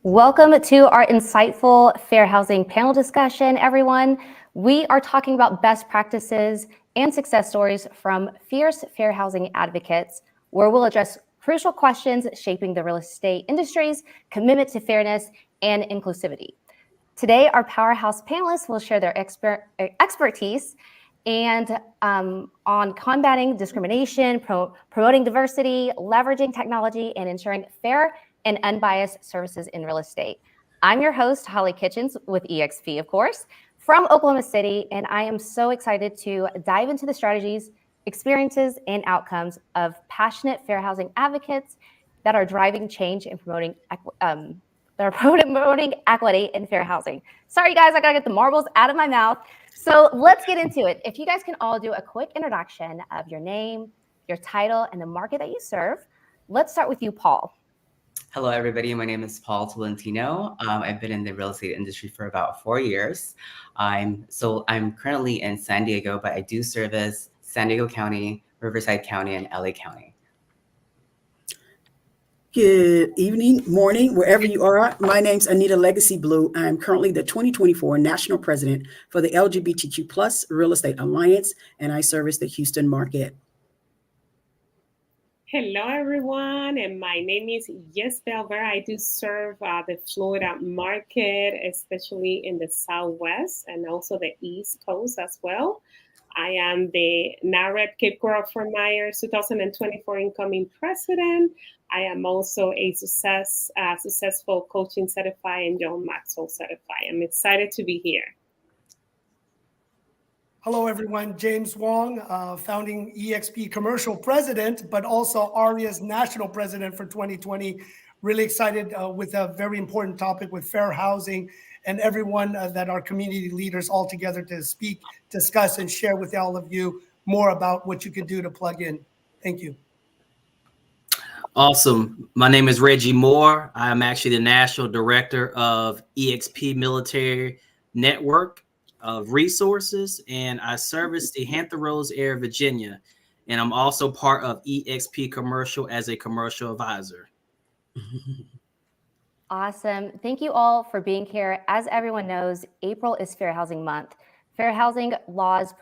Welcome to our insightful fair housing panel discussion, everyone. We are talking about best practices and success stories from fierce fair housing advocates, where we'll address crucial questions shaping the real estate industry's commitment to fairness and inclusivity. Today, our powerhouse panelists will share their expertise and on combating discrimination, promoting diversity, leveraging technology, and ensuring fair and unbiased services in real estate. I'm your host, Holly Kitchens with eXp, of course, from Oklahoma City, and I am so excited to dive into the strategies, experiences, and outcomes of passionate fair housing advocates that are driving change and promoting equity and fair housing. Sorry, guys, I gotta get the marbles out of my mouth. So let's get into it. If you guys can all do a quick introduction of your name, your title, and the market that you serve. Let's start with you, Paul. Hello, everybody. My name is Paul Tolentino. I've been in the real estate industry for about 4 years. I'm currently in San Diego, but I do service San Diego County, Riverside County, and LA County. Good evening, morning, wherever you are. My name's Anita Legacy Blue. I'm currently the 2024 National President for the LGBTQ Plus Real Estate Alliance, and I service the Houston market. Hello, everyone, and my name is Yes Belver. I do serve the Florida market, especially in the Southwest and also the East Coast as well. I am the NAREP Cape Coral Fort Myers 2024 incoming president. I am also a successful coaching certified and John Maxwell certified. I'm excited to be here. Hello, everyone. James Wong, founding eXp commercial president, but also ARIA's national president for 2020. Really excited with a very important topic with fair housing and everyone that are community leaders all together to speak, discuss, and share with all of you more about what you can do to plug in. Thank you. Awesome. My name is Reggie Moore. I'm actually the national director of eXp Military Network of Resources, and I service the Hampton Roads area, Virginia. And I'm also part of eXp Commercial as a commercial advisor. Awesome. Thank you all for being here. As everyone knows, April is Fair Housing Month. Fair housing laws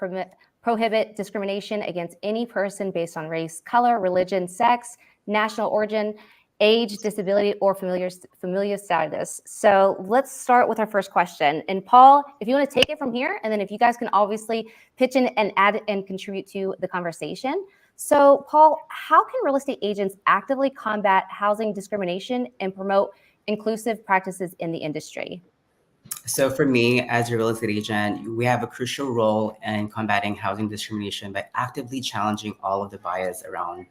prohibit discrimination against any person based on race, color, religion, sex, national origin, age, disability, or familial status. So let's start with our first question. And Paul, if you want to take it from here, and then if you guys can obviously pitch in and add and contribute to the conversation. So Paul, how can real estate agents actively combat housing discrimination and promote inclusive practices in the industry? So for me, as a real estate agent, we have a crucial role in combating housing discrimination by actively challenging all of the bias around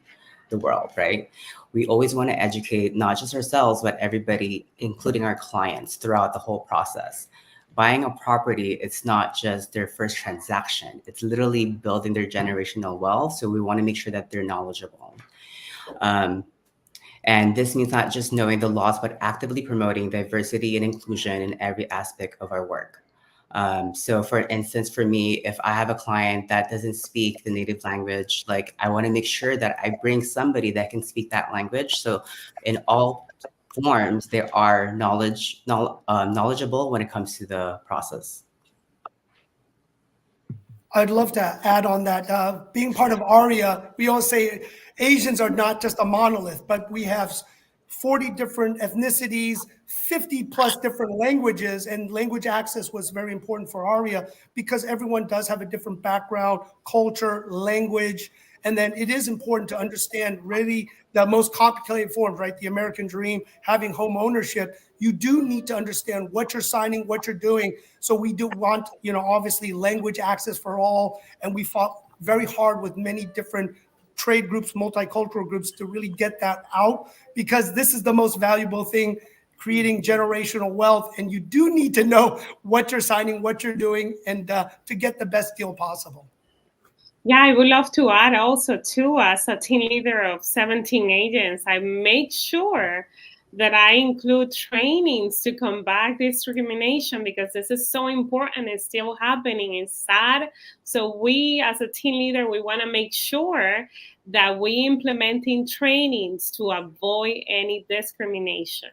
the world, right? We always want to educate not just ourselves, but everybody, including our clients, throughout the whole process. Buying a property, it's not just their first transaction. It's literally building their generational wealth. So we want to make sure that they're knowledgeable. And this means not just knowing the laws, but actively promoting diversity and inclusion in every aspect of our work. So for instance, for me, if I have a client that doesn't speak the native language, like I want to make sure that I bring somebody that can speak that language. So in all forms, they are knowledgeable when it comes to the process. I'd love to add on that. Being part of ARIA, we always say Asians are not just a monolith, but we have 40 different ethnicities, 50 plus different languages, and language access was very important for ARIA because everyone does have a different background, culture, language, and then it is important to understand really the most complicated forms, right? The American dream, having home ownership. You do need to understand what you're signing, what you're doing. So we do want, obviously language access for all, and we fought very hard with many different trade groups, multicultural groups to really get that out because this is the most valuable thing, creating generational wealth. And you do need to know what you're signing, what you're doing, and to get the best deal possible. Yeah, I would love to add also too, as a team leader of 17 agents, I make sure that I include trainings to combat discrimination because this is so important. It's still happening. It's sad. So we, as a team leader, we want to make sure that we implementing trainings to avoid any discrimination.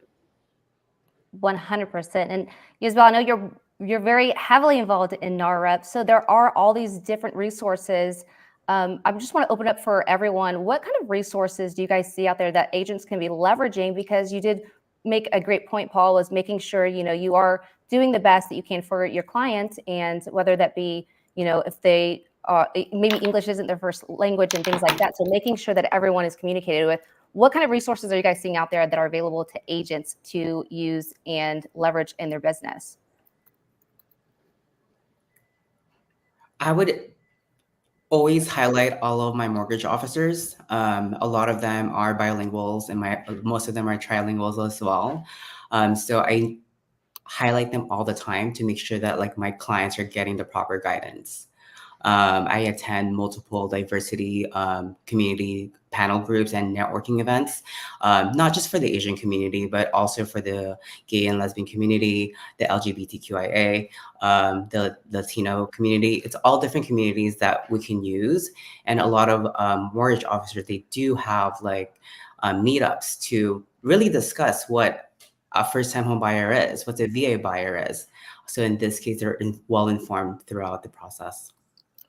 100%. And Yisbel, I know you're very heavily involved in NAREP, so there are all these different resources. I just want to open up for everyone. What kind of resources do you guys see out there that agents can be leveraging? Because you did make a great point, Paul, was making sure, you are doing the best that you can for your clients, and whether that be, if they maybe English isn't their first language and things like that. So making sure that everyone is communicated with. What kind of resources are you guys seeing out there that are available to agents to use and leverage in their business? I would always highlight all of my mortgage officers. A lot of them are bilinguals, and most of them are trilinguals as well. So I highlight them all the time to make sure that like my clients are getting the proper guidance. I attend multiple diversity community panel groups and networking events, not just for the Asian community, but also for the gay and lesbian community, the LGBTQIA, the Latino community. It's all different communities that we can use. And a lot of mortgage officers, they do have like meetups to really discuss what a first-time home buyer is, what a VA buyer is. So in this case, they're well informed throughout the process.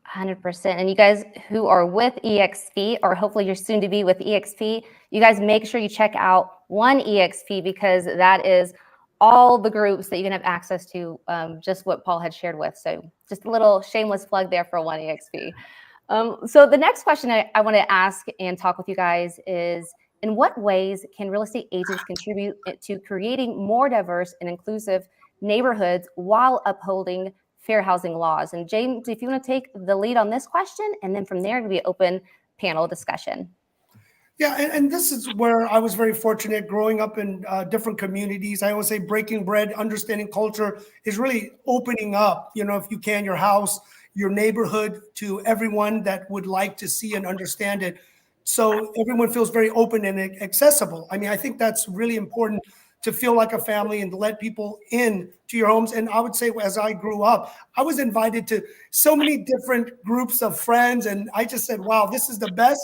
100%. And you guys who are with EXP, or hopefully you're soon to be with EXP, you guys make sure you check out One EXP, because that is all the groups that you can have access to, just what Paul had shared with. So just a little shameless plug there for One EXP. So the next question I want to ask and talk with you guys is, in what ways can real estate agents contribute to creating more diverse and inclusive neighborhoods while upholding fair housing laws? And James, if you want to take the lead on this question, and then from there it'll be open panel discussion. Yeah, and this is where I was very fortunate growing up in different communities. I always say breaking bread, understanding culture is really opening up, if you can, your house, your neighborhood to everyone that would like to see and understand it. So everyone feels very open and accessible. I mean, I think that's really important, to feel like a family and to let people in to your homes. And I would say, as I grew up, I was invited to so many different groups of friends. And I just said, wow, this is the best.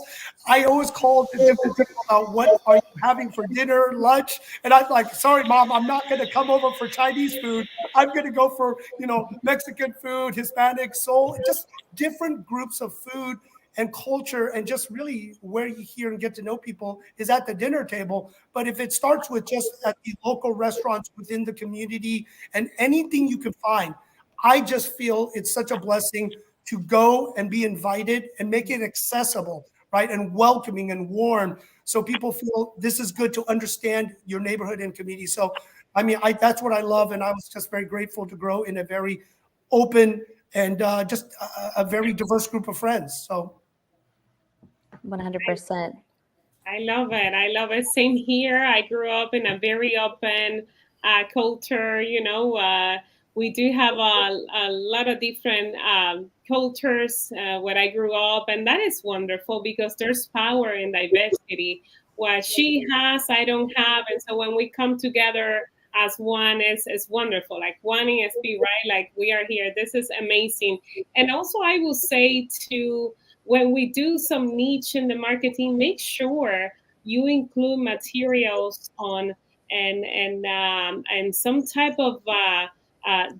I always called the different people about, what are you having for dinner, lunch? And I'm like, sorry, Mom, I'm not going to come over for Chinese food. I'm going to go for, Mexican food, Hispanic, soul, just different groups of food and culture, and just really where you hear and get to know people is at the dinner table. But if it starts with just at the local restaurants within the community and anything you can find, I just feel it's such a blessing to go and be invited and make it accessible, right? And welcoming and warm, so people feel this is good to understand your neighborhood and community. So, I mean, that's what I love. And I was just very grateful to grow in a very open and just a very diverse group of friends. So 100%. I love it. I love it. Same here. I grew up in a very open culture. We do have a lot of different cultures where I grew up, and that is wonderful because there's power in diversity. What she has, I don't have, and so when we come together as one, is wonderful. Like One ESP, right? Like we are here. This is amazing. And also, I will say too, when we do some niche in the marketing, make sure you include materials on and some type of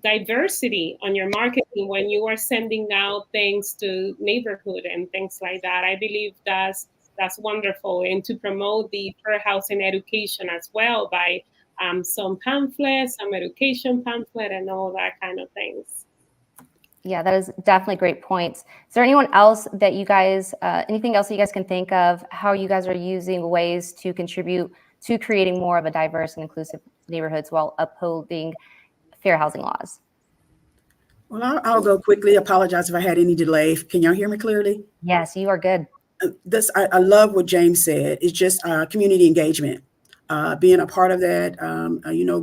diversity on your marketing when you are sending out things to neighborhood and things like that. I believe that's wonderful, and to promote the fair housing education as well by some pamphlets, some education pamphlet, and all that kind of things. Yeah, that is definitely great points. Is there anyone else that you guys, anything else that you guys can think of, how you guys are using ways to contribute to creating more of a diverse and inclusive neighborhoods while upholding fair housing laws? Well, I'll go quickly. Apologize if I had any delay. Can y'all hear me clearly? Yes, you are good. I love what James said. It's just community engagement. Being a part of that,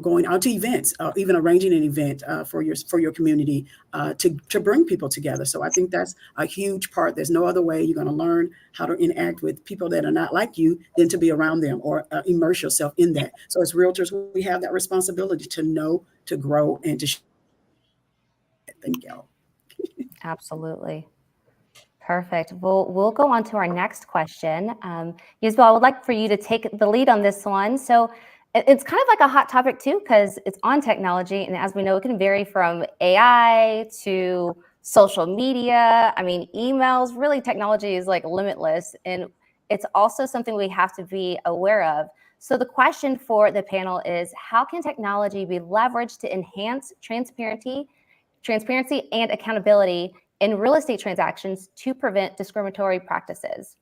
going out to events, even arranging an event for your community to bring people together. So I think that's a huge part. There's no other way you're going to learn how to interact with people that are not like you than to be around them or immerse yourself in that. So as realtors, we have that responsibility to know, to grow, and to. Thank you. Absolutely. Perfect. We'll go on to our next question. Yisbel, I would like for you to take the lead on this one. So It's kind of like a hot topic too, because it's on technology. And as we know, it can vary from AI to social media. I mean, emails, really technology is like limitless. And it's also something we have to be aware of. So the question for the panel is, how can technology be leveraged to enhance transparency and accountability in real estate transactions to prevent discriminatory practices?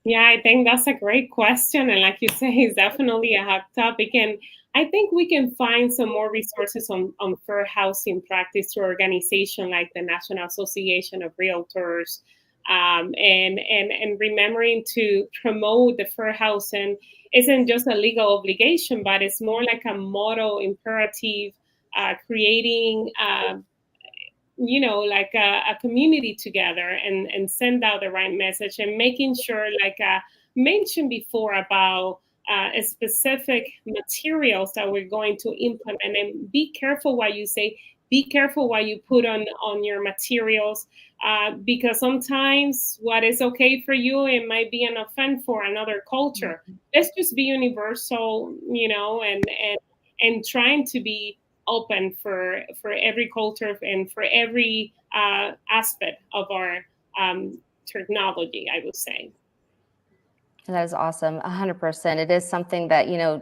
Yeah, I think that's a great question. And like you say, it's definitely a hot topic. And I think we can find some more resources on fair housing practice through organizations like the National Association of Realtors. And remembering to promote the fair housing isn't just a legal obligation, but it's more like a moral imperative, creating like a community together and send out the right message, and making sure, like I mentioned before, about specific materials that we're going to implement. And be careful what you say, be careful what you put on your materials, because sometimes what is okay for you, it might be an offense for another culture. Let's just be universal, and trying to be open for every culture and for every aspect of our technology, I would say. That is awesome. 100%. It is something that, you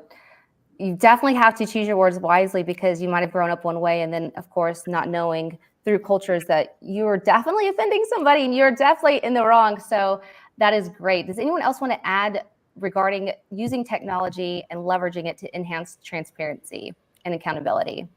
definitely have to choose your words wisely, because you might have grown up one way and then, of course, not knowing through cultures that you are definitely offending somebody and you're definitely in the wrong. So that is great. Does anyone else want to add regarding using technology and leveraging it to enhance transparency and accountability?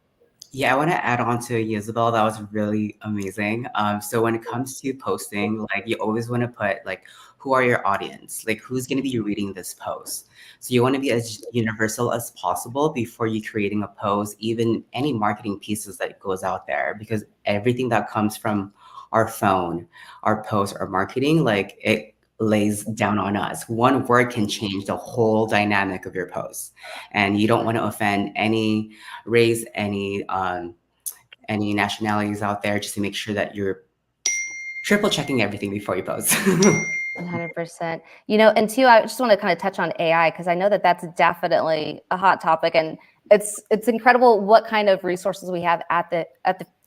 Yeah, I want to add on to Isabel. That was really amazing. So when it comes to posting, like you always want to put like, who are your audience? Like who's going to be reading this post? So you want to be as universal as possible before you creating a post, even any marketing pieces that goes out there, because everything that comes from our phone, our post, our marketing, like it lays down on us. One word can change the whole dynamic of your post, and you don't want to offend any race, any nationalities out there, just to make sure that you're triple checking everything before you post. 100%. And two, I just want to kind of touch on AI, because I know that that's definitely a hot topic, and it's incredible what kind of resources we have at the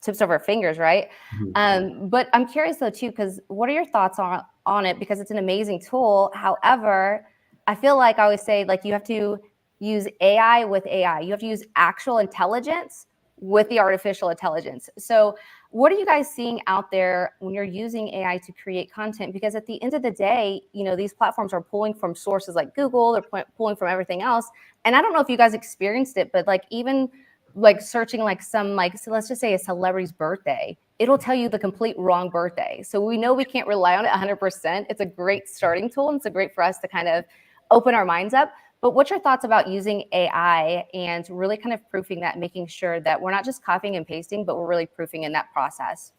tips of our fingers, right? But I'm curious though too, because what are your thoughts on it? Because it's an amazing tool. However, I feel like I always say, like, you have to use AI with AI. You have to use actual intelligence with the artificial intelligence. So what are you guys seeing out there when you're using AI to create content? Because at the end of the day, these platforms are pulling from sources like Google, they're pulling from everything else. And I don't know if you guys experienced it, but like even like searching like some, like, so let's just say a celebrity's birthday, it'll tell you the complete wrong birthday. So we know we can't rely on it 100%. It's a great starting tool, and it's a great for us to kind of open our minds up. But what's your thoughts about using AI and really kind of proofing that, making sure that we're not just copying and pasting, but we're really proofing in that process?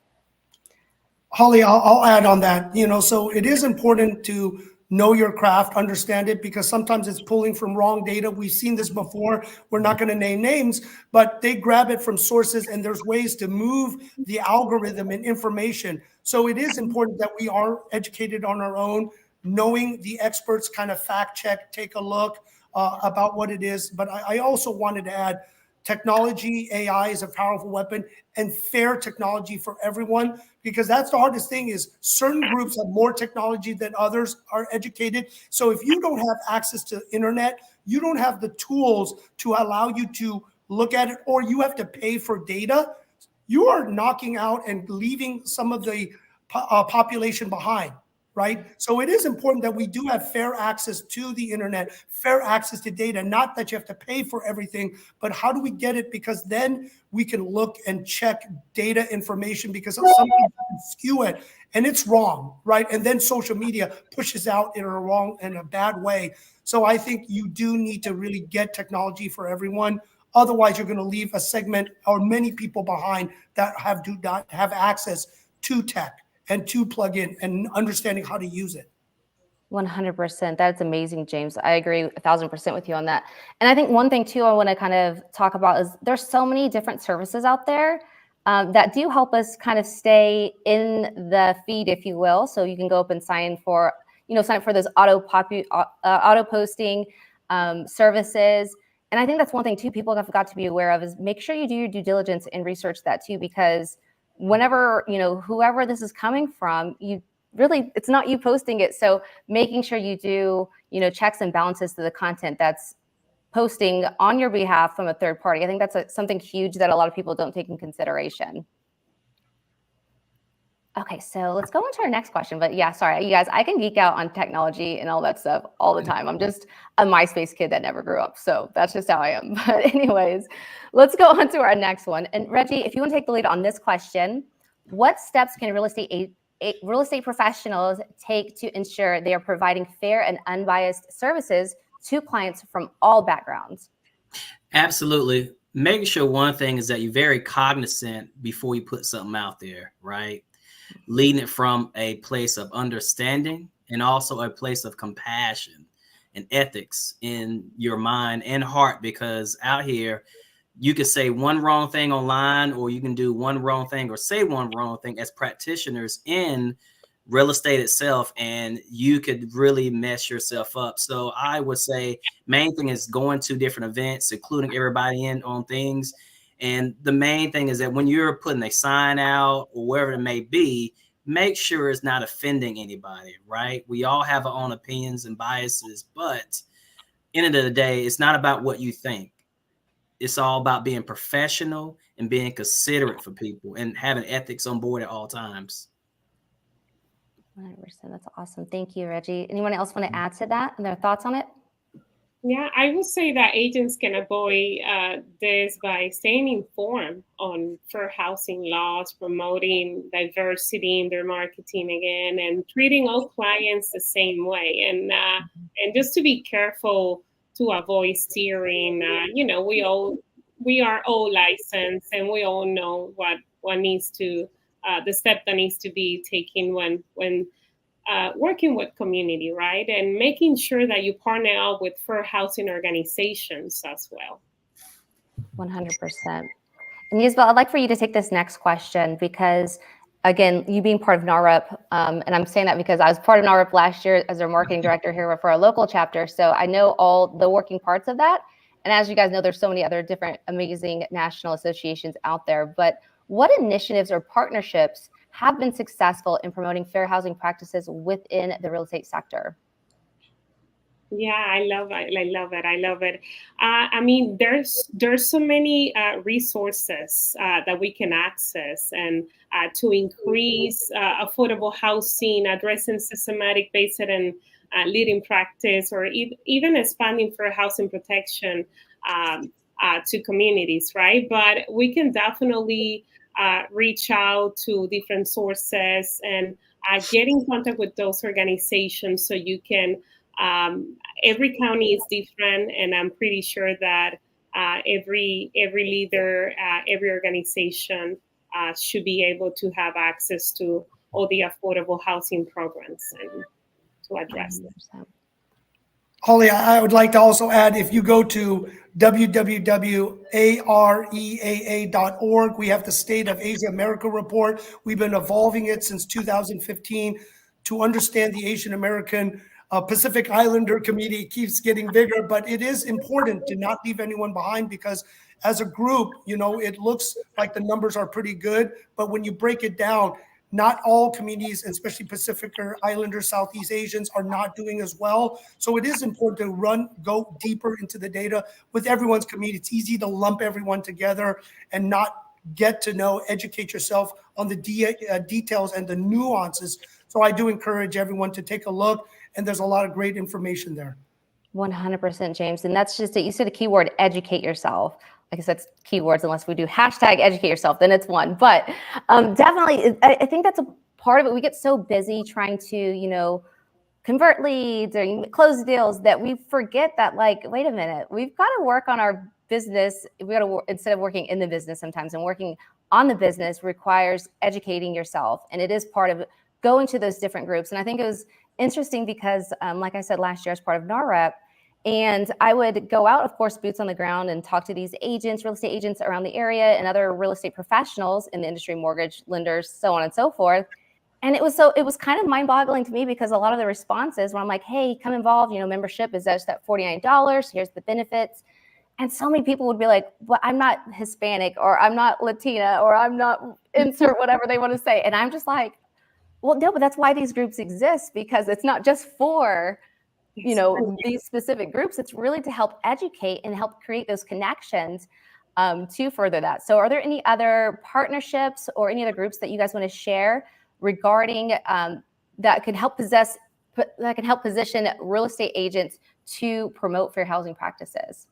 Holly, I'll add on that. So it is important to know your craft, understand it, because sometimes it's pulling from wrong data. We've seen this before. We're not going to name names, but they grab it from sources, and there's ways to move the algorithm and information. So it is important that we are educated on our own, knowing the experts, kind of fact check, take a look about what it is. But I also wanted to add, technology, AI is a powerful weapon, and fair technology for everyone, because that's the hardest thing. Is certain groups have more technology than others are educated. So if you don't have access to internet, you don't have the tools to allow you to look at it, or you have to pay for data, you are knocking out and leaving some of the population behind. Right? So it is important that we do have fair access to the internet, fair access to data, not that you have to pay for everything, but how do we get it? Because then we can look and check data information, because some people can skew it and it's wrong, right? And then social media pushes out in a bad way. So I think you do need to really get technology for everyone. Otherwise, you're going to leave a segment or many people behind that do not have access to tech and to plug in and understanding how to use it. 100%. That's amazing, James. I agree 1,000% with you on that. And I think one thing too I want to kind of talk about is there's so many different services out there that do help us kind of stay in the feed, if you will. So you can go up and sign up for those auto posting services. And I think that's one thing too, people have got to be aware of is make sure you do your due diligence and research that too, because whenever, whoever this is coming from, it's not you posting it. So making sure you do, checks and balances to the content that's posting on your behalf from a third party. I think that's something huge that a lot of people don't take in consideration. Okay, so let's go into our next question. But yeah, sorry, you guys, I can geek out on technology and all that stuff all the time. I'm just a MySpace kid that never grew up. So that's just how I am. But anyways, let's go on to our next one. And Reggie, if you want to take the lead on this question, what steps can real estate professionals take to ensure they are providing fair and unbiased services to clients from all backgrounds? Absolutely. Making sure one thing is that you're very cognizant before you put something out there, right? Leading it from a place of understanding and also a place of compassion and ethics in your mind and heart, because out here you could say one wrong thing online, or you can do one wrong thing or say one wrong thing as practitioners in real estate itself, and you could really mess yourself up. So I would say main thing is going to different events, including everybody in on things. And the main thing is that when you're putting a sign out or wherever it may be, make sure it's not offending anybody, right? We all have our own opinions and biases, but end of the day, it's not about what you think. It's all about being professional and being considerate for people and having ethics on board at all times. 100%. That's awesome. Thank you, Reggie. Anyone else want to add to that and their thoughts on it? Yeah, I would say that agents can avoid this by staying informed on fair housing laws, promoting diversity in their marketing again, and treating all clients the same way. And just to be careful to avoid steering. We are all licensed, and we all know what needs to the step that needs to be taken when working with community, right? And making sure that you partner up with fair housing organizations as well. 100%. And Yisbel, I'd like for you to take this next question because, again, you being part of NAREP, and I'm saying that because I was part of NAREP last year as their marketing director here for our local chapter. So I know all the working parts of that. And as you guys know, there's so many other different amazing national associations out there. But what initiatives or partnerships have been successful in promoting fair housing practices within the real estate sector? Yeah, I love it. I mean, there's so many resources that we can access, and to increase affordable housing, addressing systematic, basic, and leading practice, or even expanding fair housing protection to communities, right? But we can definitely reach out to different sources and get in contact with those organizations so you can. Every county is different, and I'm pretty sure that every leader, every organization should be able to have access to all the affordable housing programs and to address them. Holly, I would like to also add, if you go to www.areaa.org, we have the State of Asia America report. We've been evolving it since 2015 to understand the Asian American Pacific Islander community. It keeps getting bigger, but it is important to not leave anyone behind, because as a group, it looks like the numbers are pretty good, but when you break it down, not all communities, especially Pacific Islanders, Southeast Asians, are not doing as well. So it is important to go deeper into the data with everyone's community. It's easy to lump everyone together and not get to know, educate yourself on the details and the nuances. So I do encourage everyone to take a look, and there's a lot of great information there. 100%, James. And that's just it. You said the keyword, educate yourself. I guess that's keywords, unless we do hashtag educate yourself, then it's one. But definitely, I think that's a part of it. We get so busy trying to, convert leads or close deals that we forget that, wait a minute, we've got to work on our business. We got to, instead of working in the business sometimes, and working on the business requires educating yourself. And it is part of going to those different groups. And I think it was interesting because, like I said, last year as part of NAREP, and I would go out, of course, boots on the ground, and talk to these agents, real estate agents around the area, and other real estate professionals in the industry, mortgage lenders, so on and so forth. And it was kind of mind-boggling to me, because a lot of the responses when I'm like, hey, come involved, membership is just at $49. Here's the benefits. And so many people would be like, well, I'm not Hispanic, or I'm not Latina, or I'm not insert whatever they want to say. And I'm just like, well, no, but that's why these groups exist, because it's not just for, these specific groups. It's really to help educate and help create those connections to further that. So are there any other partnerships or any other groups that you guys want to share regarding that can help position real estate agents to promote fair housing practices?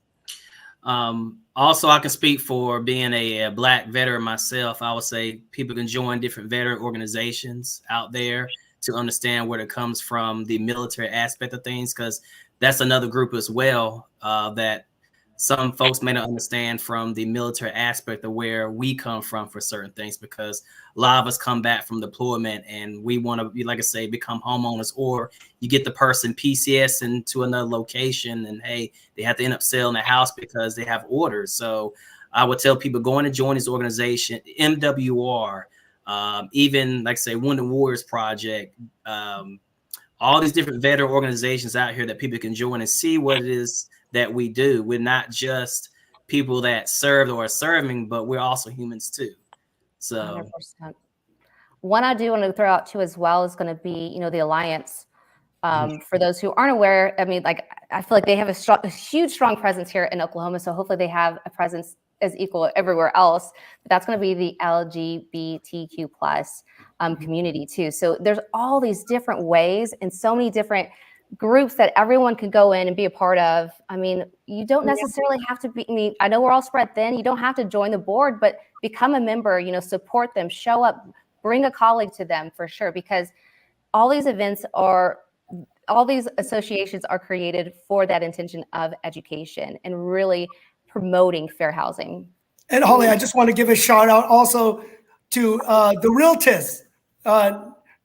Also, I can speak for being a Black veteran myself. I would say people can join different veteran organizations out there to understand where it comes from, the military aspect of things, because that's another group as well that some folks may not understand from the military aspect of where we come from for certain things, because a lot of us come back from deployment and we want to, like I say, become homeowners, or you get the person PCS into another location and hey, they have to end up selling the house because they have orders. So I would tell people going to join this organization, MWR, even like say Wounded Warriors Project, all these different veteran organizations out here that people can join and see what it is that we do. We're not just people that served or are serving, but we're also humans too. So 100%. One I do want to throw out too as well is going to be, the Alliance. For those who aren't aware, I mean, like, I feel like they have a huge, strong presence here in Oklahoma. So hopefully they have a presence as equal everywhere else. But that's going to be the LGBTQ plus community too. So there's all these different ways and so many different groups that everyone could go in and be a part of. I mean, you don't necessarily have to be, I know we're all spread thin. You don't have to join the board, but become a member, support them, show up, bring a colleague to them for sure, because all these associations are created for that intention of education and really promoting fair housing. And Holly, I just want to give a shout out also to the Realtors,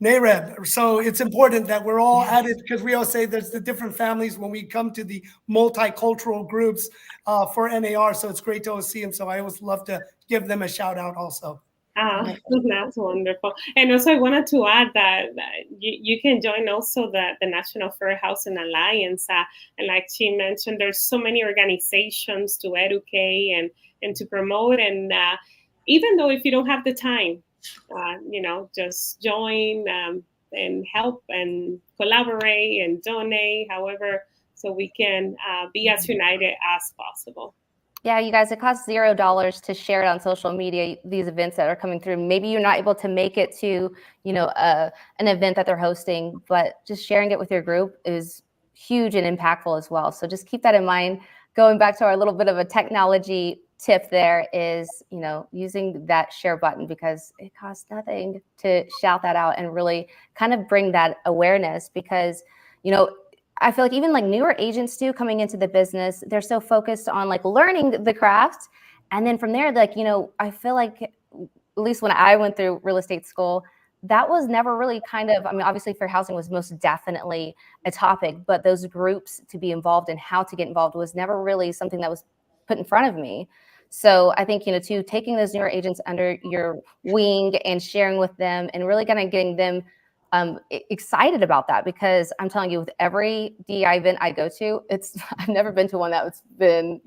NAREB. So it's important that we're all at it, because we all say there's the different families when we come to the multicultural groups for NAR. So it's great to always see them. So I always love to give them a shout out also. That's wonderful. And also I wanted to add that you can join also the National Fair Housing Alliance. And like she mentioned, there's so many organizations to educate and to promote. And even though if you don't have the time, just join and help and collaborate and donate, however, so we can be as united as possible. Yeah, you guys, it costs $0 to share it on social media, these events that are coming through. Maybe you're not able to make it to, an event that they're hosting, but just sharing it with your group is huge and impactful as well. So just keep that in mind. Going back to our little bit of a technology tip there is, using that share button, because it costs nothing to shout that out and really kind of bring that awareness, because, I feel like even like newer agents too, coming into the business, they're so focused on like learning the craft. And then from there, like, I feel like at least when I went through real estate school, that was never really obviously fair housing was most definitely a topic, but those groups to be involved in, how to get involved, was never really something that was put in front of me. So I think, too, taking those newer agents under your wing and sharing with them and really kind of getting them excited about that, because I'm telling you, with every DEI event I go to, I've never been to one that's been,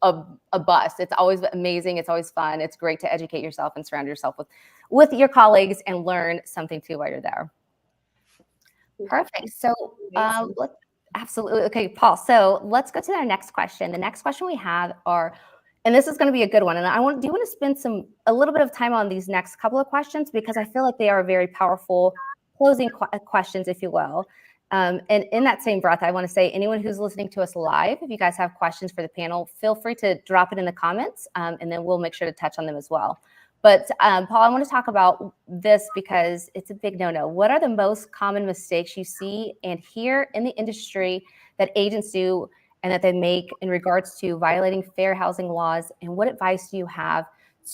a bust. It's always amazing. It's always fun. It's great to educate yourself and surround yourself with your colleagues and learn something too while you're there. Perfect. So absolutely. Okay, Paul. So let's go to our next question. The next question we have and this is going to be a good one. And do you want to spend a little bit of time on these next couple of questions, because I feel like they are very powerful closing questions, if you will. And in that same breath, I want to say, anyone who's listening to us live, if you guys have questions for the panel, feel free to drop it in the comments, and then we'll make sure to touch on them as well. But Paul, I want to talk about this because it's a big no-no. What are the most common mistakes you see and hear in the industry that agents do and that they make in regards to violating fair housing laws? And what advice do you have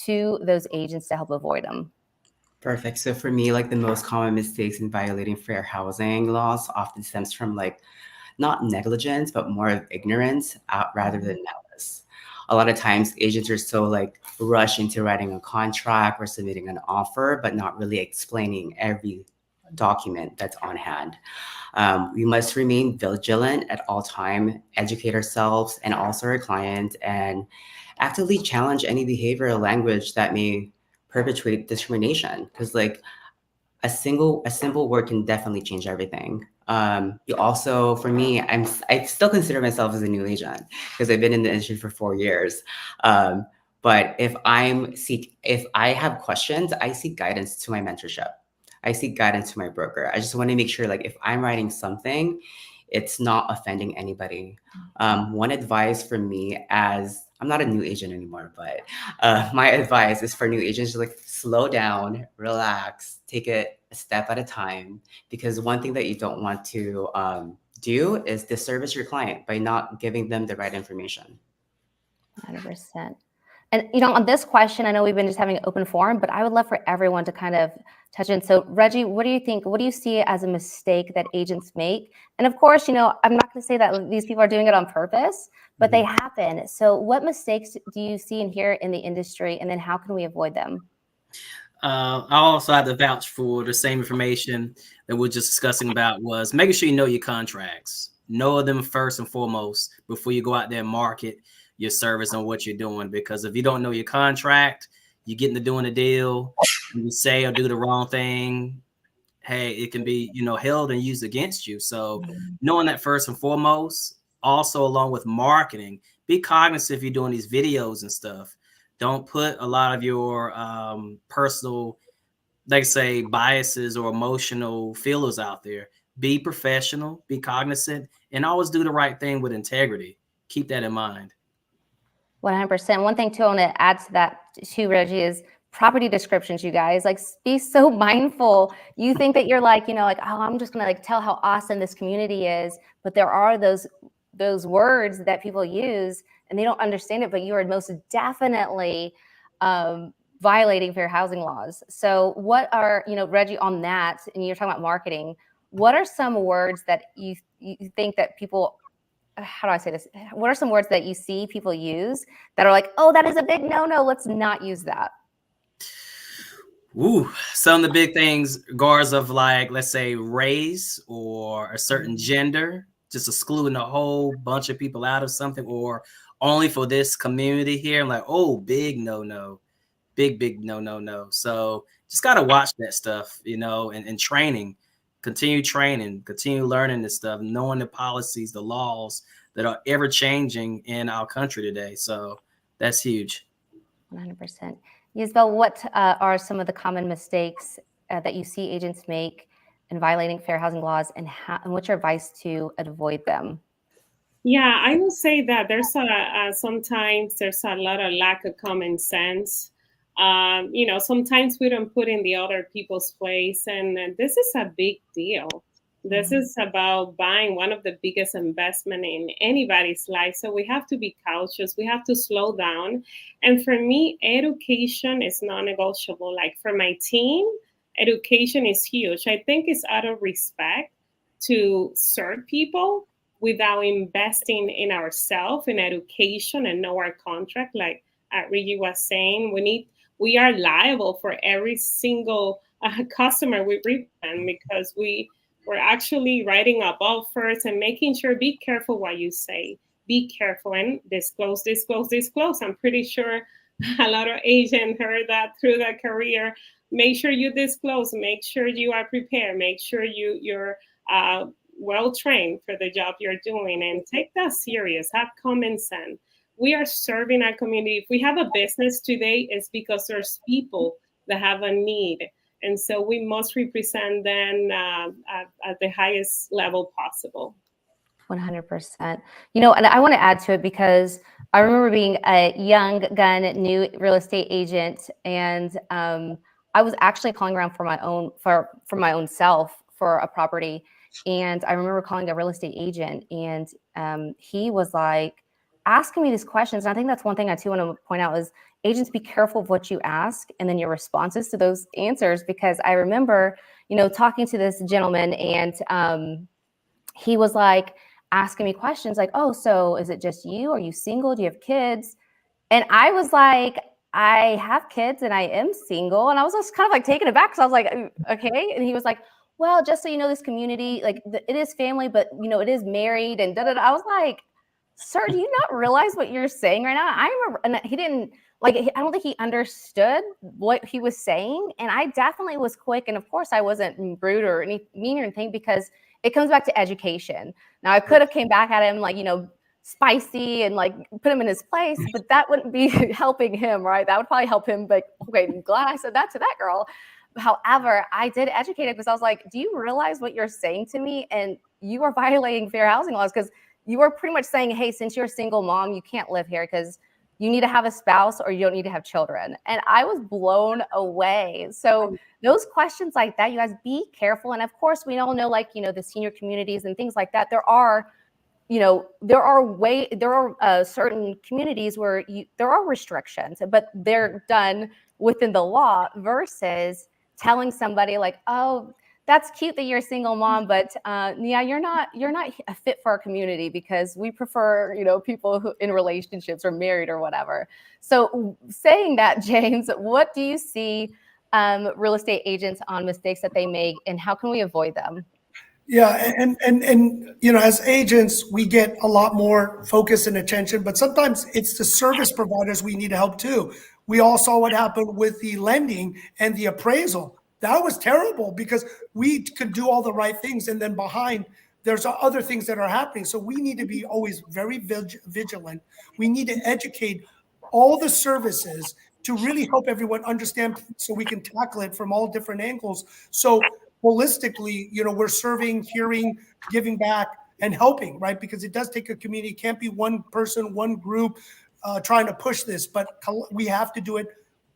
to those agents to help avoid them? Perfect. So for me, like the most common mistakes in violating fair housing laws often stems from not negligence, but more of ignorance rather than malice. A lot of times agents are so rush into writing a contract or submitting an offer, but not really explaining every document that's on hand. We must remain vigilant at all time, educate ourselves and also our clients, and actively challenge any behavior or language that may perpetuate discrimination. Because like a simple word can definitely change everything. You also, for me, I still consider myself as a new agent because I've been in the industry for 4 years. But if I have questions, I seek guidance to my mentorship. I seek guidance to my broker. I just want to make sure, like, if I'm writing something, it's not offending anybody. One advice from me, as I'm not a new agent anymore, but my advice is for new agents to like slow down, relax, take it a step at a time. Because one thing that you don't want to do is disservice your client by not giving them the right information. 100%. And on this question, I know we've been just having an open forum, but I would love for everyone to kind of touch in. So Reggie, what do you think? What do you see as a mistake that agents make? And of course, I'm not going to say that these people are doing it on purpose, but they happen. So what mistakes do you see and hear in the industry? And then how can we avoid them? I also have to vouch for the same information that we're just discussing about, was making sure you know your contracts. Know them first and foremost before you go out there and market your service and what you're doing. Because if you don't know your contract, you get into doing a deal, you say or do the wrong thing, hey, it can be, held and used against you. So knowing that first and foremost, also along with marketing, be cognizant if you're doing these videos and stuff. Don't put a lot of your personal, like say, biases or emotional feelers out there. Be professional, be cognizant, and always do the right thing with integrity. Keep that in mind. 100%. One thing too, I want to add to that too, Reggie, is property descriptions, you guys. Like, be so mindful. You think that you're like, oh, I'm just going to like tell how awesome this community is, but there are those words that people use and they don't understand it, but you are most definitely violating fair housing laws. So what are, Reggie, on that, and you're talking about marketing, what are some words that you think that people, how do I say this? What are some words that you see people use that are like, oh, that is a big no-no, let's not use that? Ooh, some of the big things, regards of like, let's say race or a certain gender, just excluding a whole bunch of people out of something, or only for this community here. I'm like, oh, big no-no, big no. So just got to watch that stuff, and training, continue learning this stuff, knowing the policies, the laws that are ever changing in our country today. So that's huge. 100%. Yisbel, what are some of the common mistakes that you see agents make in violating fair housing laws, and what's your advice to avoid them? Yeah, I will say that there's sometimes there's a lot of lack of common sense. Sometimes we don't put in the other people's place, and this is a big deal. This is about buying one of the biggest investment in anybody's life. So we have to be cautious. We have to slow down. And for me, education is non-negotiable. Like for my team, education is huge. I think it's out of respect to serve people without investing in ourselves, in education, and know our contract. Like Rigi was saying, we are liable for every single customer we represent, because we're actually writing up offers and making sure, be careful what you say, be careful, and disclose. I'm pretty sure a lot of agents heard that through their career. Make sure you disclose, make sure you are prepared, make sure you're well trained for the job you're doing, and take that serious. Have common sense. We are serving our community. If we have a business today, it's because there's people that have a need. And so we must represent them at the highest level possible. 100%. And I want to add to it, because I remember being a young gun, new real estate agent, and I was actually calling around for my own self for a property. And I remember calling a real estate agent, and he was like asking me these questions. And I think that's one thing I too want to point out is agents, be careful of what you ask and then your responses to those answers. Because I remember, talking to this gentleman, and he was like asking me questions like, oh, so is it just you? Are you single? Do you have kids? And I was like, I have kids and I am single. And I was just kind of like taken aback, because I was like, okay. And he was like, well, just so you know, this community, like it is family, but you know, it is married and da da da. I was like, sir, do you not realize what you're saying right now? I remember, and he didn't like, I don't think he understood what he was saying. And I definitely was quick. And of course I wasn't rude or any mean or anything, because it comes back to education. Now I could have came back at him like, you know, spicy and like put him in his place, but that wouldn't be helping him, right? That would probably help him, but okay, I'm glad I said that to that girl. However, I did educate it because I was like, do you realize what you're saying to me? And you are violating fair housing laws, because you are pretty much saying, hey, since you're a single mom, you can't live here because you need to have a spouse or you don't need to have children. And I was blown away. So those questions like that, you guys be careful. And of course, we all know, like, you know, the senior communities and things like that, there are certain communities where there are restrictions, but they're done within the law, versus telling somebody like, oh, that's cute that you're a single mom, but yeah, you're not a fit for our community because we prefer, you know, people who in relationships or married or whatever. So saying that, James, what do you see real estate agents on mistakes that they make, and how can we avoid them? Yeah, and you know, as agents, we get a lot more focus and attention, but sometimes it's the service providers we need help too. We all saw what happened with the lending and the appraisal. That was terrible because we could do all the right things, and then behind there's other things that are happening. So we need to be always very vigilant. We need to educate all the services to really help everyone understand, so we can tackle it from all different angles. So holistically, you know, we're serving, hearing, giving back, and helping, right? Because it does take a community. It can't be one person, one group trying to push this, but we have to do it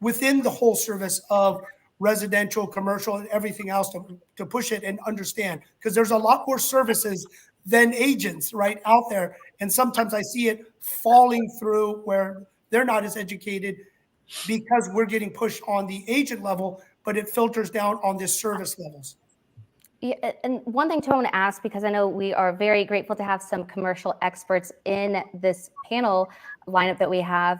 within the whole service of residential, commercial, and everything else to push it and understand. Because there's a lot more services than agents, right, out there. And sometimes I see it falling through where they're not as educated because we're getting pushed on the agent level, but it filters down on the service levels. Yeah, and one thing too, I want to ask, because I know we are very grateful to have some commercial experts in this panel lineup that we have.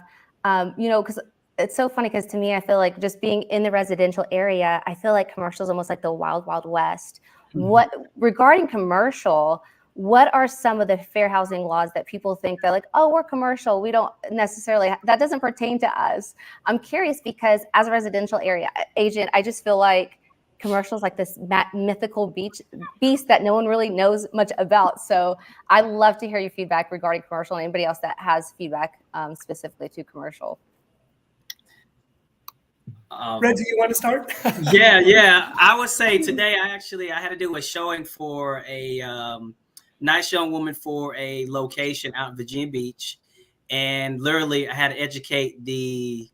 You know, because it's so funny, because to me, I feel like just being in the residential area, I feel like commercial is almost like the wild, wild west. What regarding commercial, what are some of the fair housing laws that people think they're like, oh, we're commercial, we don't necessarily, that doesn't pertain to us? I'm curious, because as a residential area agent, I just feel like commercial is like this mythical beast that no one really knows much about. So I'd love to hear your feedback regarding commercial, and anybody else that has feedback specifically to commercial. Reggie, you want to start? Yeah. I would say today I had to do a showing for a nice young woman for a location out in Virginia Beach, and literally I had to educate the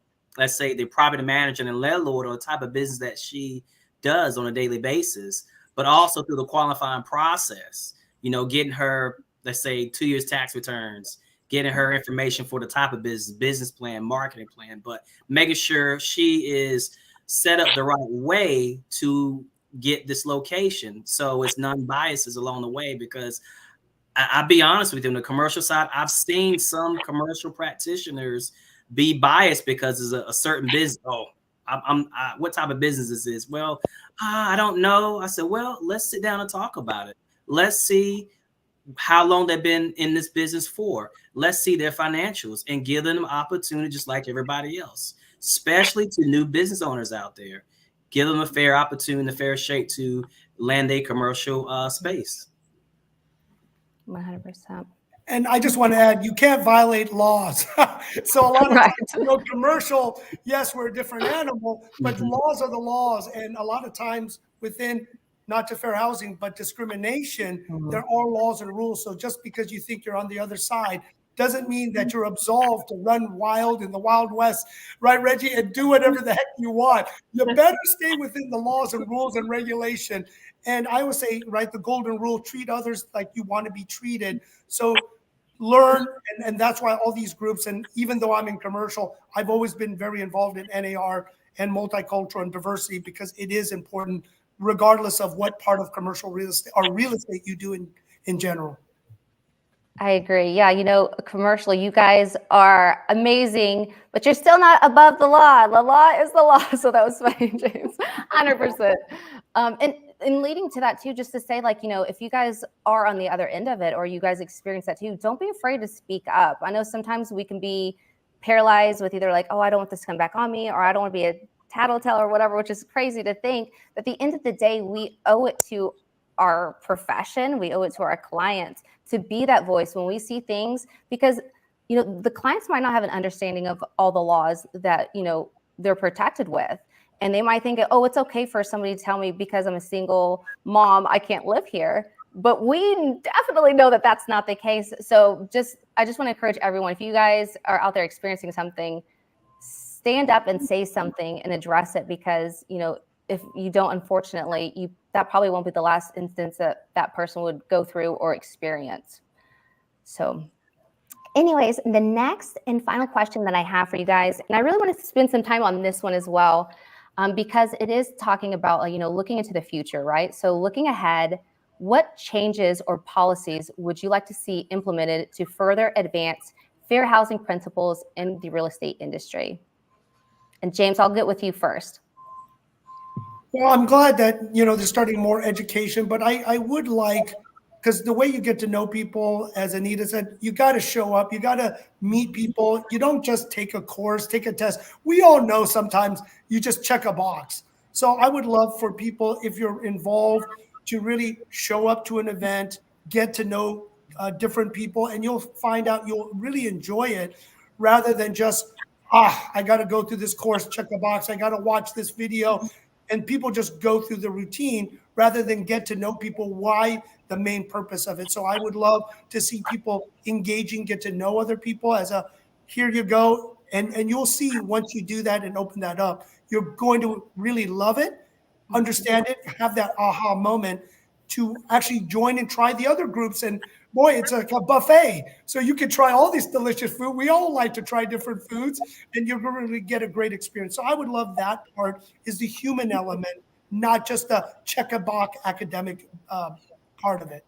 property manager and landlord on the type of business that she does on a daily basis, but also through the qualifying process, you know, getting her, let's say, 2 years tax returns, getting her information for the type of business plan, marketing plan, but making sure she is set up the right way to get this location. So it's none biases along the way, because I'll be honest with you, on the commercial side, I've seen some commercial practitioners be biased because it's a certain business. Oh, what type of business is this? Well, I don't know. I said, well, let's sit down and talk about it. Let's see how long they've been in this business for. Let's see their financials and give them opportunity just like everybody else, especially to new business owners out there. Give them a fair opportunity, a fair shake to land a commercial space. 100%. And I just want to add, you can't violate laws. So a lot of times, you know, commercial, yes, we're a different animal, but laws are the laws. And a lot of times within not just fair housing, but discrimination, there are laws and rules. So just because you think you're on the other side doesn't mean that you're absolved to run wild in the Wild West, right, Reggie, and do whatever the heck you want. You better stay within the laws and rules and regulation. And I would say, right, the golden rule, treat others like you want to be treated. So learn, and that's why all these groups, and even though I'm in commercial, I've always been very involved in NAR and multicultural and diversity, because it is important regardless of what part of commercial real estate or real estate you do in general. I agree. Yeah, you know, commercial, you guys are amazing, but you're still not above the law. The law is the law. So that was funny, James. 100%. And in leading to that too, just to say, like, if you guys are on the other end of it, or you guys experience that too, don't be afraid to speak up. I know sometimes we can be paralyzed with either like, oh, I don't want this to come back on me, or I don't want to be a tattletale or whatever, which is crazy to think. But at the end of the day, we owe it to our profession, we owe it to our clients to be that voice when we see things, because the clients might not have an understanding of all the laws that they're protected with. And they might think, oh, it's okay for somebody to tell me because I'm a single mom, I can't live here. But we definitely know that that's not the case. So I just want to encourage everyone, if you guys are out there experiencing something, stand up and say something and address it, because, if you don't, unfortunately, that probably won't be the last instance that person would go through or experience. So anyways, the next and final question that I have for you guys, and I really want to spend some time on this one as well, because it is talking about, looking into the future, right? So looking ahead, what changes or policies would you like to see implemented to further advance fair housing principles in the real estate industry? And James, I'll get with you first. Well, I'm glad that, they're starting more education, but I would like, because the way you get to know people, as Anita said, you got to show up, you got to meet people. You don't just take a course, take a test. We all know sometimes you just check a box. So I would love for people, if you're involved, to really show up to an event, get to know different people, and you'll find out you'll really enjoy it, rather than just, I got to go through this course, check a box, I got to watch this video. And people just go through the routine rather than get to know people, why the main purpose of it. So I would love to see people engaging, get to know other people as here you go. And you'll see, once you do that and open that up, you're going to really love it, understand it, have that aha moment to actually join and try the other groups. And boy, it's like a buffet. So you can try all this delicious food. We all like to try different foods, and you're going to really get a great experience. So I would love that part, is the human element, not just the check a box academic part of it.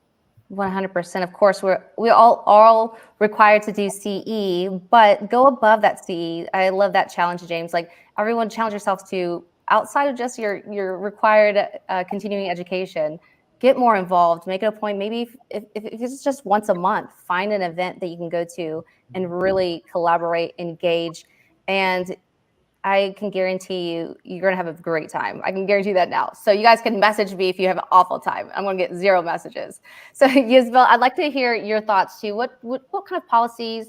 100%. Of course, we all required to do CE, but go above that CE. I love that challenge, James. Like, everyone challenge yourself to, outside of just your required continuing education, get more involved, make it a point. Maybe if it's just once a month, find an event that you can go to and really collaborate, engage. And I can guarantee you're going to have a great time. I can guarantee that now. So you guys can message me if you have an awful time. I'm going to get 0 messages. So Yisbel, I'd like to hear your thoughts too. What kind of policies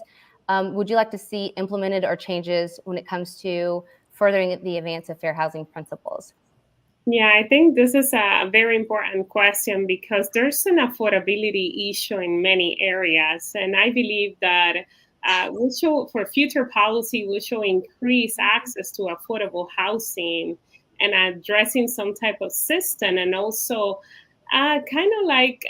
would you like to see implemented or changes when it comes to furthering the advance of fair housing principles? Yeah, I think this is a very important question, because there's an affordability issue in many areas. And I believe that for future policy, we should increase access to affordable housing and addressing some type of system, and also kind of like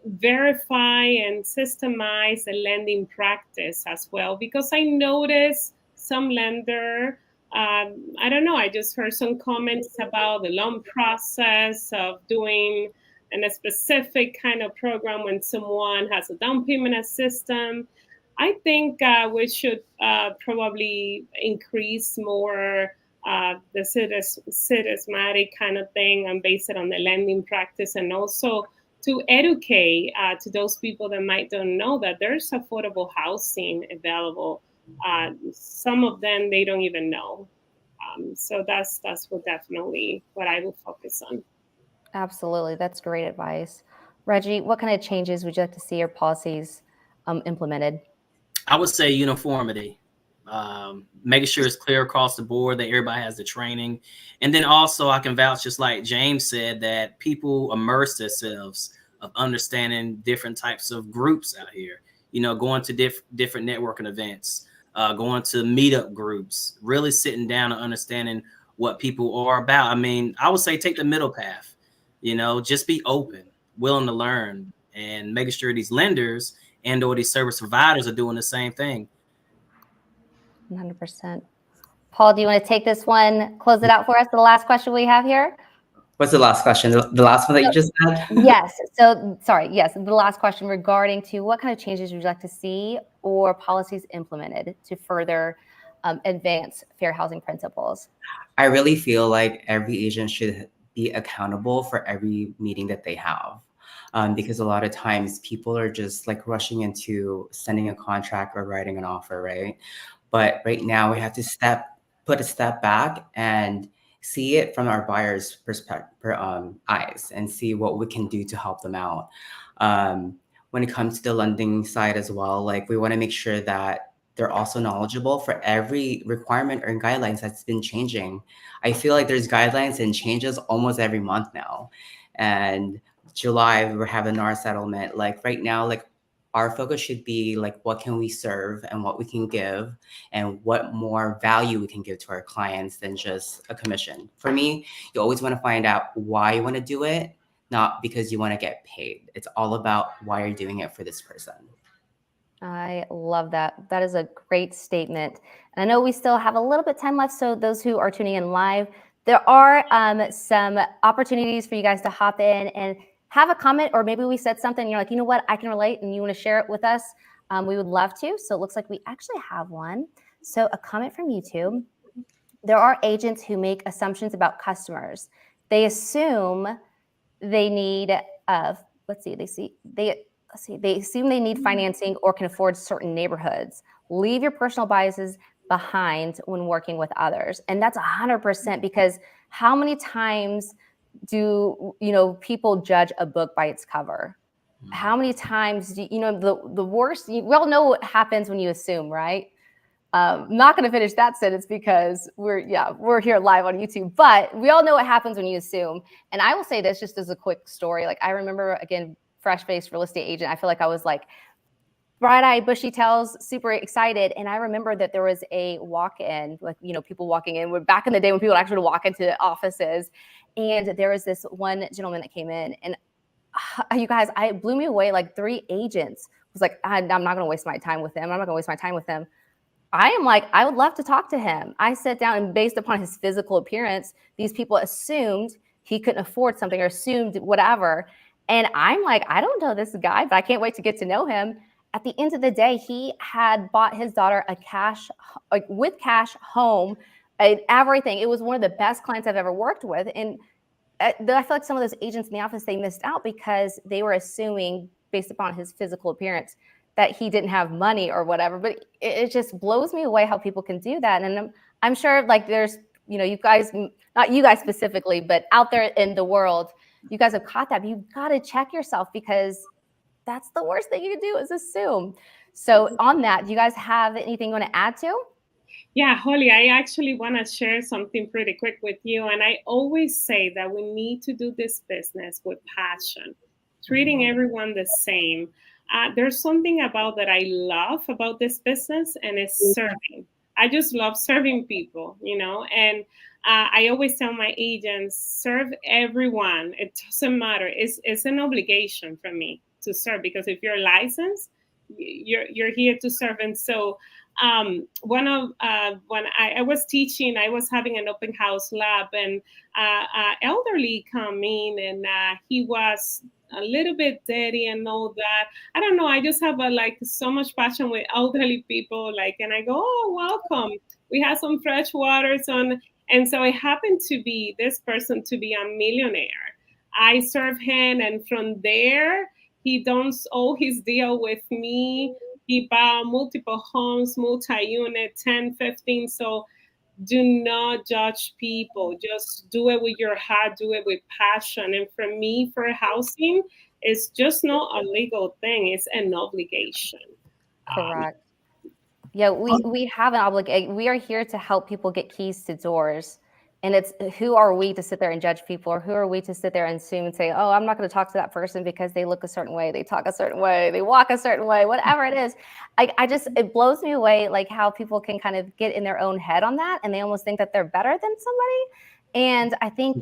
verify and systemize the lending practice as well. Because I noticed some lender, I don't know, I just heard some comments about the loan process of doing in a specific kind of program when someone has a down payment assistance. I think we should probably increase more the systematic kind of thing and base it on the lending practice, and also to educate to those people that might don't know that there's affordable housing available. Some of them, they don't even know. So that's definitely what I will focus on. Absolutely. That's great advice. Reggie, what kind of changes would you like to see your policies implemented? I would say uniformity, making sure it's clear across the board, that everybody has the training. And then also I can vouch, just like James said, that people immerse themselves of understanding different types of groups out here, going to different networking events, going to meetup groups, really sitting down and understanding what people are about. I mean, I would say take the middle path, just be open, willing to learn, and making sure these lenders and or these service providers are doing the same thing. 100%. Paul, do you want to take this one, close it out for us, the last question we have here? What's the last question? The last one that you just had? Yes. So, sorry. Yes. The last question regarding to what kind of changes would you like to see or policies implemented to further advance fair housing principles? I really feel like every agent should be accountable for every meeting that they have. Because a lot of times people are just like rushing into sending a contract or writing an offer, right? But right now we have to put a step back and see it from our buyers' perspective, eyes, and see what we can do to help them out. When it comes to the lending side as well, like we want to make sure that they're also knowledgeable for every requirement or guidelines that's been changing. I feel like there's guidelines and changes almost every month now. And July, we're having our settlement. Like right now, like our focus should be like what can we serve and what we can give and what more value we can give to our clients than just a commission. For me, you always want to find out why you want to do it, not because you want to get paid. It's all about why you're doing it for this person. I love that. That is a great statement. And I know we still have a little bit of time left, so those who are tuning in live, there are some opportunities for you guys to hop in and have a comment, or maybe we said something and you're like, you know what, I can relate, and you want to share it with us. We would love to. So it looks like we actually have one. So a comment from YouTube. There are agents who make assumptions about customers. They assume they need, they assume they need financing or can afford certain neighborhoods. Leave your personal biases behind when working with others. And that's 100%, because how many times do people judge a book by its cover? How many times do the worst? We all know what happens when you assume, right? I'm not going to finish that sentence because we're here live on YouTube, but we all know what happens when you assume. And I will say this just as a quick story. Like, I remember, again, fresh-faced real estate agent. I feel like I was like bright-eyed, bushy-tails, super excited. And I remember that there was a walk-in, like, people walking in. Back in the day when people actually walk into offices. And there was this one gentleman that came in, and you guys, it blew me away. Like 3 agents was like, I'm not going to waste my time with him. I'm not going to waste my time with him. I am like, I would love to talk to him. I sat down, and based upon his physical appearance, these people assumed he couldn't afford something or assumed whatever. And I'm like, I don't know this guy, but I can't wait to get to know him. At the end of the day, he had bought his daughter with cash home and everything. It was one of the best clients I've ever worked with. And I feel like some of those agents in the office, they missed out because they were assuming, based upon his physical appearance, that he didn't have money or whatever. But it just blows me away how people can do that. And I'm sure, like, there's, you guys, not you guys specifically, but out there in the world, you guys have caught that. But you've got to check yourself, because that's the worst thing you can do is assume. So on that, do you guys have anything you want to add to? Yeah, Holly, I actually want to share something pretty quick with you. And I always say that we need to do this business with passion, treating everyone the same. There's something about that I love about this business, and it's serving. I just love serving people, and I always tell my agents, serve everyone. It doesn't matter. It's an obligation for me to serve, because if you're licensed, you're here to serve. And so when I was teaching, I was having an open house lab, and elderly come in, and he was a little bit dirty and all that. I don't know. I just have so much passion with elderly people. And I go, oh, welcome. We have some fresh waters on. And so it happened to be this person to be a millionaire. I serve him, and from there, he does all his deal with me. He bought multiple homes, multi-unit, 10, 15. So do not judge people. Just do it with your heart, do it with passion. And for me, for housing, it's just not a legal thing. It's an obligation. Correct. Yeah, we have an obligation. We are here to help people get keys to doors. And it's, who are we to sit there and judge people, or who are we to sit there and assume and say, oh, I'm not going to talk to that person because they look a certain way, they talk a certain way, they walk a certain way, whatever it is. It blows me away, like, how people can kind of get in their own head on that, and they almost think that they're better than somebody. And I think,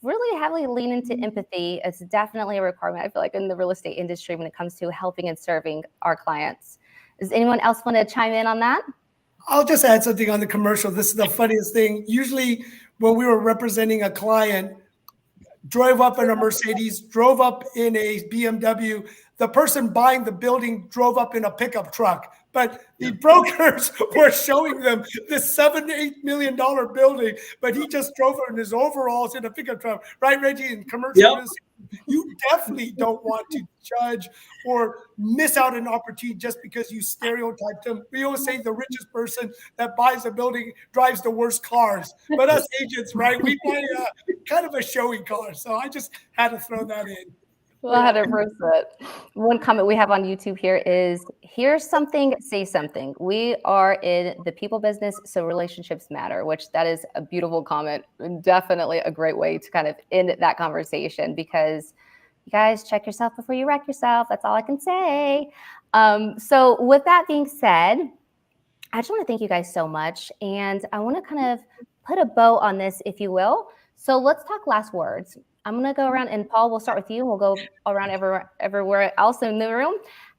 really heavily lean into empathy. It's definitely a requirement, I feel like, in the real estate industry when it comes to helping and serving our clients. Does anyone else want to chime in on that? I'll just add something on the commercial. This is the funniest thing. Usually when we were representing a client, drove up in a Mercedes, drove up in a BMW, the person buying the building drove up in a pickup truck, but the brokers were showing them this $7-8 million building, but he just drove it in his overalls in a pickup truck, right, Reggie? In commercial real estate, you definitely don't want to judge or miss out an opportunity just because you stereotyped them. We always say the richest person that buys a building drives the worst cars, but us agents, right, we buy kind of a showy car. So I just had to throw that in. 100%. One comment we have on YouTube here is, here's something, say something. We are in the people business, so relationships matter, which that is a beautiful comment. And definitely a great way to kind of end that conversation, because you guys check yourself before you wreck yourself. That's all I can say. So with that being said, I just want to thank you guys so much. And I want to kind of put a bow on this, if you will. So let's talk last words. I'm going to go around, and Paul, we'll start with you. We'll go around everywhere else in the room.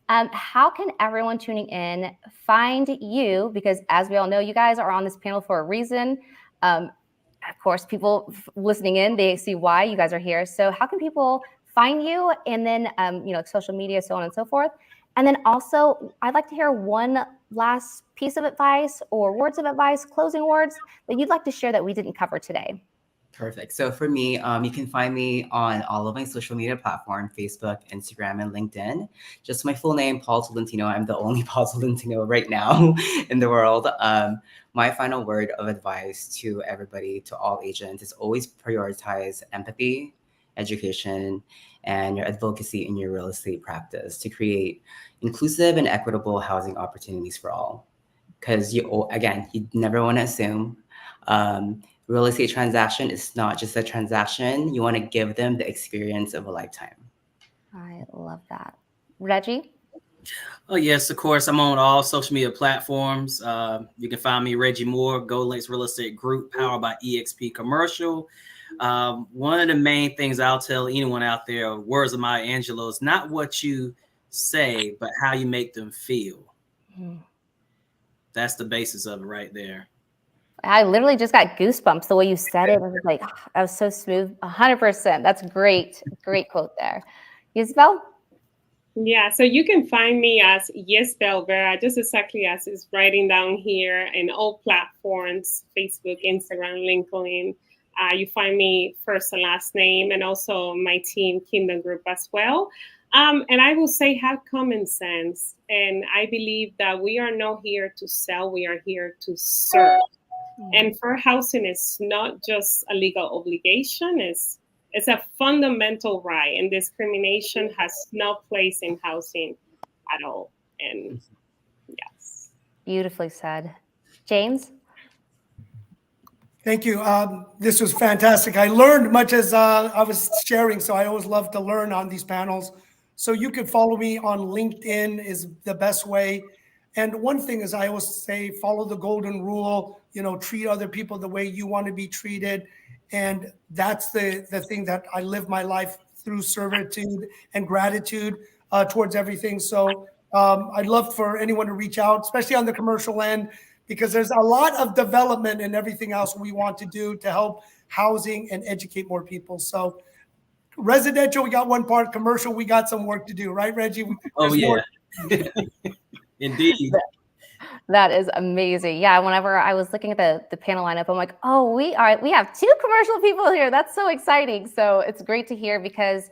How can everyone tuning in find you? Because as we all know, you guys are on this panel for a reason. Of course, people listening in, they see why you guys are here. So how can people find you? And then, social media, so on and so forth. And then also, I'd like to hear one last piece of advice or words of advice, closing words that you'd like to share that we didn't cover today. Perfect. So for me, you can find me on all of my social media platforms, Facebook, Instagram, and LinkedIn. Just my full name, Paul Tolentino. I'm the only Paul Tolentino right now in the world. My final word of advice to everybody, to all agents, is always prioritize empathy, education, and your advocacy in your real estate practice to create inclusive and equitable housing opportunities for all. Because you never want to assume. Real estate transaction is not just a transaction. You want to give them the experience of a lifetime. I love that. Reggie? Oh, yes, of course. I'm on all social media platforms. You can find me, Reggie Moore, Golden Lakes Real Estate Group, powered by EXP Commercial. One of the main things I'll tell anyone out there, words of Maya Angelou, is not what you say, but how you make them feel. Mm-hmm. That's the basis of it right there. I literally just got goosebumps the way you said it. I was like, that was so smooth. 100%. That's great. Great quote there. Isabel? Yeah, so you can find me as Yesbel Vera, just exactly as it's writing down here, in all platforms, Facebook, Instagram, LinkedIn. You find me first and last name, and also my team, Kingdom Group, as well. And I will say, have common sense. And I believe that we are not here to sell, we are here to serve. And fair housing is not just a legal obligation, it's a fundamental right, and discrimination has no place in housing at all. And yes. Beautifully said. James? Thank you. This was fantastic. I learned much as I was sharing, so I always love to learn on these panels. So you could follow me on LinkedIn is the best way. And one thing is, I always say, follow the golden rule, treat other people the way you want to be treated. And that's the thing that I live my life through, servitude and gratitude towards everything. So I'd love for anyone to reach out, especially on the commercial end, because there's a lot of development and everything else we want to do to help housing and educate more people. So residential, we got one part. Commercial, we got some work to do, right, Reggie? Oh, yeah. Indeed. That is amazing. Yeah, whenever I was looking at the panel lineup, I'm like, oh, we have two commercial people here. That's so exciting. So it's great to hear, because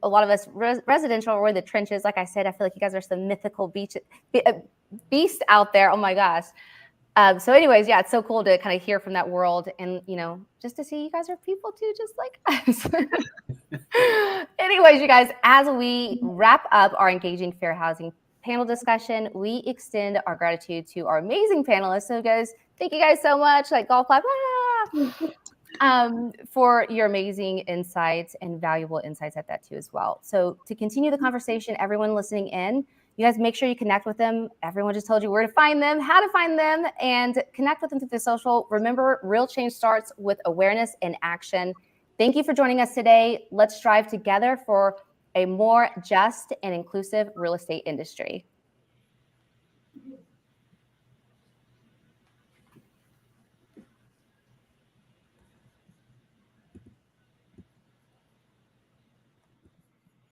a lot of us residential, we're in the trenches. Like I said, I feel like you guys are some mythical beast out there. Oh my gosh. So anyways, yeah, it's so cool to kind of hear from that world, and, just to see you guys are people too, just like us. Anyways, you guys, as we wrap up our engaging fair housing panel discussion, we extend our gratitude to our amazing panelists. So guys, thank you guys so much, like golf clap, for your amazing insights and valuable insights at that too as well. So to continue the conversation, everyone listening in, you guys make sure you connect with them. Everyone just told you where to find them, how to find them, and connect with them through the social. Remember, real change starts with awareness and action. Thank you for joining us today. Let's strive together for a more just and inclusive real estate industry.